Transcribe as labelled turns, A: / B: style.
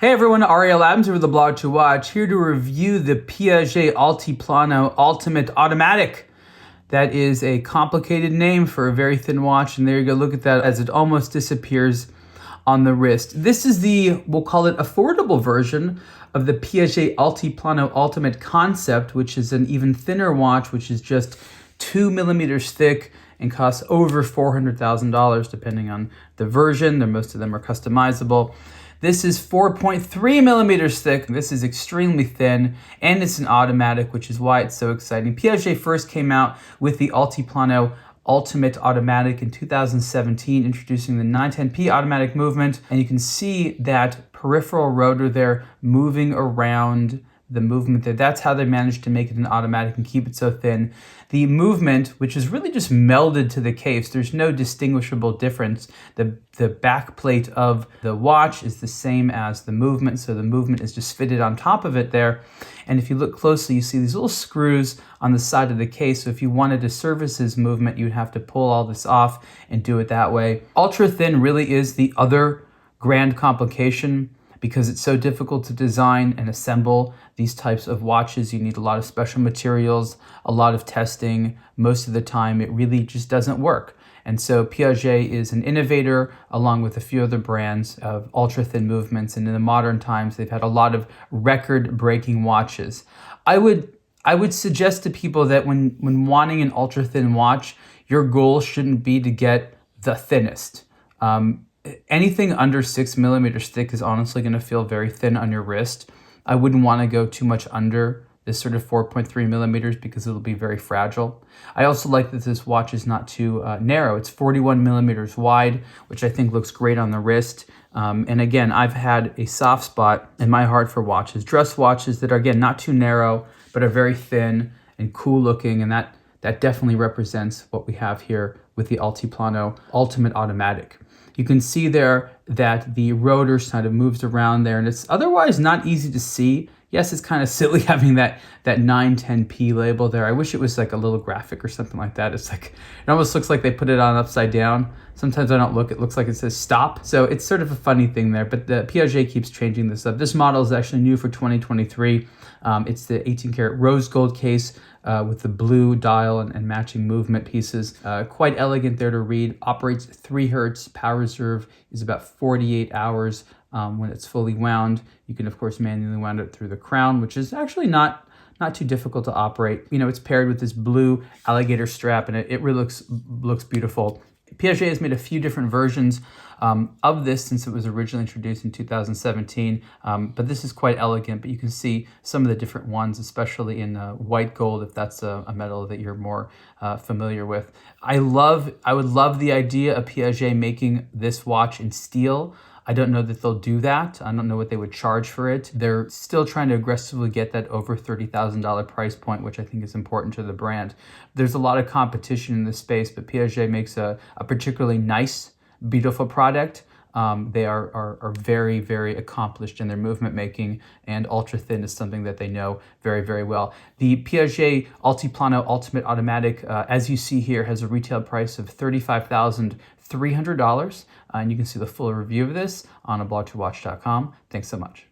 A: Hey everyone, Ariel Adams with aBlogtoWatch, here to review the Piaget Altiplano Ultimate Automatic. That is a complicated name for a very thin watch, and there you go, look at that as it almost disappears on the wrist. This is the, we'll call it, affordable version of the Piaget Altiplano Ultimate Concept, which is an even thinner watch, which is just 2 millimeters thick and costs over $400,000 depending on the version. Most of them are customizable. This is 4.3 millimeters thick. This is extremely thin, and it's an automatic, which is why it's so exciting. Piaget first came out with the Altiplano Ultimate Automatic in 2017, introducing the 910p automatic movement, and you can see that peripheral rotor there moving around the movement there. That's how they managed to make it an automatic and keep it so thin. The movement, which is really just melded to the case, there's no distinguishable difference. The back plate of the watch is the same as the movement, so the movement is just fitted on top of it there. And if you look closely, you see these little screws on the side of the case. So if you wanted to service this movement, you'd have to pull all this off and do it that way. Ultra thin really is the other grand complication. Because it's so difficult to design and assemble these types of watches, you need a lot of special materials, a lot of testing. Most of the time, it really just doesn't work. And so Piaget is an innovator, along with a few other brands, of ultra-thin movements. And in the modern times, they've had a lot of record-breaking watches. I would suggest to people that when wanting an ultra-thin watch, your goal shouldn't be to get the thinnest. Anything under 6 millimeters thick is honestly going to feel very thin on your wrist. I wouldn't want to go too much under this sort of 4.3 millimeters because it'll be very fragile. I also like that this watch is not too narrow. It's 41 millimeters wide, which I think looks great on the wrist. And again, I've had a soft spot in my heart for watches, dress watches that are, again, not too narrow, but are very thin and cool looking. And that definitely represents what we have here with the Altiplano Ultimate Automatic. You can see there that the rotor kind of moves around there, and it's otherwise not easy to see. Yes, it's kind of silly having that 910p label there. I wish it was like a little graphic or something like that. It's like, it almost looks like they put it on upside down. Sometimes I don't look, it looks like it says stop. So it's sort of a funny thing there, but the Piaget keeps changing this up. This model is actually new for 2023. It's the 18 karat rose gold case with the blue dial and matching movement pieces. Quite elegant there to read. Operates 3 hertz. Power reserve is about 48 hours when it's fully wound. You can, of course, manually wound it through the crown, which is actually not too difficult to operate. You know, it's paired with this blue alligator strap, and it really looks beautiful. Piaget has made a few different versions of this since it was originally introduced in 2017, but this is quite elegant, but you can see some of the different ones, especially in white gold, if that's a metal that you're more familiar with. I would love the idea of Piaget making this watch in steel. I don't know that they'll do that. I don't know what they would charge for it. They're still trying to aggressively get that over $30,000 price point, which I think is important to the brand. There's a lot of competition in this space, but Piaget makes a particularly nice, beautiful product. They are very, very accomplished in their movement making, and ultra thin is something that they know very, very well. The Piaget Altiplano Ultimate Automatic, as you see here, has a retail price of $35,300, and you can see the full review of this on aBlogtoWatch.com. Thanks so much.